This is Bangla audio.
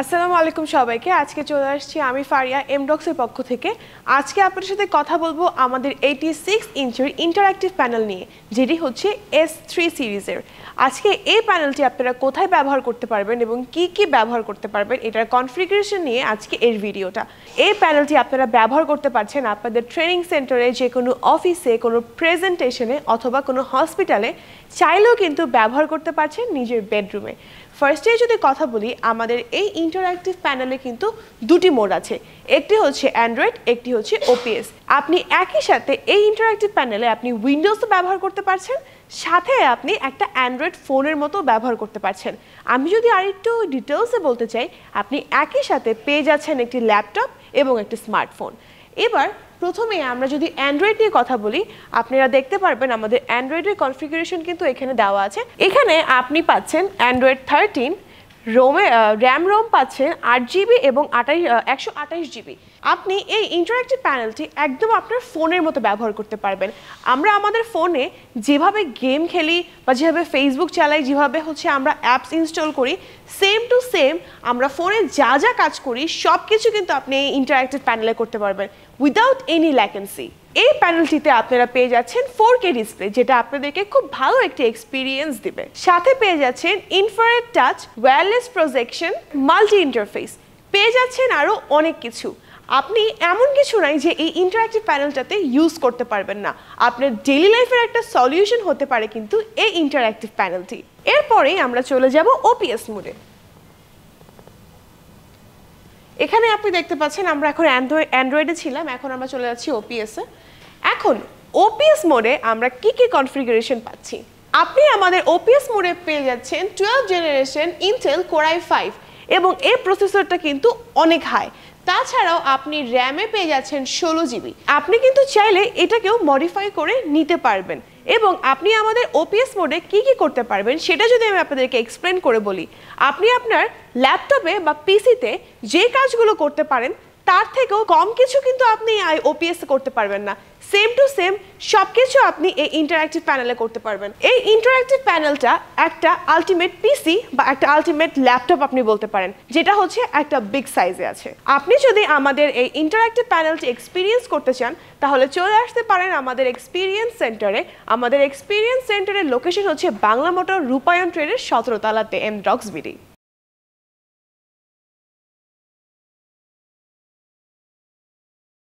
আসসালামু আলাইকুম সবাইকে। আজকে চলে আসছি আমি ফারিয়া এমডক্সের পক্ষ থেকে। আজকে আপনাদের সাথে কথা বলবো আমাদের 86 ইঞ্চের ইন্টারঅ্যাক্টিভ প্যানেল নিয়ে, যেটি হচ্ছে S3 সিরিজের। আজকে এই প্যানেলটি আপনারা কোথায় ব্যবহার করতে পারবেন এবং কি কি ব্যবহার করতে পারবেন এটার কনফিগারেশন নিয়ে আজকে এর ভিডিওটা। এই প্যানেলটি আপনারা ব্যবহার করতে পারছেন আপনাদের ট্রেনিং সেন্টারে, যে কোনো অফিসে, কোনো প্রেজেন্টেশনে অথবা কোনো হসপিটালে, চাইলেও কিন্তু ব্যবহার করতে পারছেন নিজের বেডরুমে। ফার্স্টে যদি কথা বলি, আমাদের এই ইন্টারঅ্যাক্টিভ প্যানেলে কিন্তু দুটি মোড আছে, একটি হচ্ছে অ্যান্ড্রয়েড, একটি হচ্ছে ওপিএস। আপনি একই সাথে এই ইন্টারঅ্যাক্টিভ প্যানেলে আপনি উইন্ডোজও ব্যবহার করতে পারছেন, সাথে আপনি একটা অ্যান্ড্রয়েড ফোনের মতো ব্যবহার করতে পারছেন। আমি যদি আরেকটু ডিটেলসে বলতে চাই, আপনি একই সাথে পেয়ে যাচ্ছেন একটি ল্যাপটপ এবং একটি স্মার্টফোন। এবার প্রথমে আমরা যদি অ্যান্ড্রয়েড নিয়ে কথা বলি, আপনারা দেখতে পারবেন আমাদের অ্যান্ড্রয়েডের কনফিগারেশন কিন্তু এখানে দেওয়া আছে। এখানে আপনি পাচ্ছেন অ্যান্ড্রয়েড 13, র্যাম রোম পাচ্ছেন 8GB এবং 128GB। আপনি এই ইন্টারঅ্যাক্টিভ প্যানেলটি একদম আপনার ফোনের মতো ব্যবহার করতে পারবেন। আমরা আমাদের ফোনে যেভাবে গেম খেলি বা যেভাবে ফেসবুক চালাই, যেভাবে আমরা অ্যাপস ইনস্টল করি, সেম টু সেম আমরা ফোনে যা যা কাজ করি সব কিছু কিন্তু আপনি এই ইন্টারঅ্যাক্টিভ প্যানেলে করতে পারবেন উইদাউট এনি ল্যাটেন্সি। এই প্যানেলটিতে আপনারা পেয়ে যাচ্ছেন 4K ডিসপ্লে, যেটা আপনাদেরকে খুব ভালো একটি এক্সপিরিয়েন্স দিবে। সাথে পেয়ে যাচ্ছেন infrared touch, wireless projection, multi interface, পেয়ে যাচ্ছেন আরও অনেক কিছু। আপনি এমন কিছু নাই যে এই ইন্টারঅ্যাক্টিভ প্যানেলটাতে ইউজ করতে পারবেন না। আপনার ডেইলি লাইফের একটা সলিউশন হতে পারে কিন্তু এই ইন্টারঅ্যাক্টিভ প্যানেলটি। এরপরেই আমরা চলে যাব ওপিএস মোডে। এখানে আপনি দেখতে পাচ্ছেন আমরা এখন অ্যান্ড্রয়েডে ছিলাম, এখন আমরা চলে যাচ্ছি ওপিএসে। এখন ওপিএস মোডে আমরা কি কি কনফিগারেশন পাচ্ছি? আপনি আমাদের ওপিএস মোডে পেয়ে যাচ্ছেন 12th generation Intel core i5 এবং এই প্রসেসরটা কিন্তু অনেক হাই। তাছাড়াও আপনি র্যামে পেয়ে যাচ্ছেন 16GB। আপনি কিন্তু চাইলে এটাকেও মডিফাই করে নিতে পারবেন। এবং আপনি আমাদের ওপিএস মোডে কি কি করতে পারবেন সেটা যদি আমি আপনাদেরকে এক্সপ্লেন করে বলি, আপনি আপনার ল্যাপটপে বা পিসিতে যে কাজগুলো করতে পারেন তার থেকেও কম কিছু কিন্তু আপনি ওপিএস করতে পারবেন না। সেম টু সেম সব কিছু আপনি এই ইন্টারঅ্যাক্টিভ প্যানেলে করতে পারবেন। এই ইন্টারঅ্যাক্টিভ প্যানেলটা একটা আলটিমেট পিসি বা একটা আলটিমেট ল্যাপটপ আপনি বলতে পারেন, যেটা হচ্ছে একটা বিগ সাইজে আছে। আপনি যদি আমাদের এই ইন্টারঅ্যাক্টিভ প্যানেলটি এক্সপিরিয়েন্স করতে চান, তাহলে চলে আসতে পারেন আমাদের এক্সপিরিয়েন্স সেন্টারে। আমাদের এক্সপিরিয়েন্স সেন্টারের লোকেশন হচ্ছে বাংলা মোটর রূপায়ণ ট্রেডের 17 তলাতে, এমডক্স বিডি।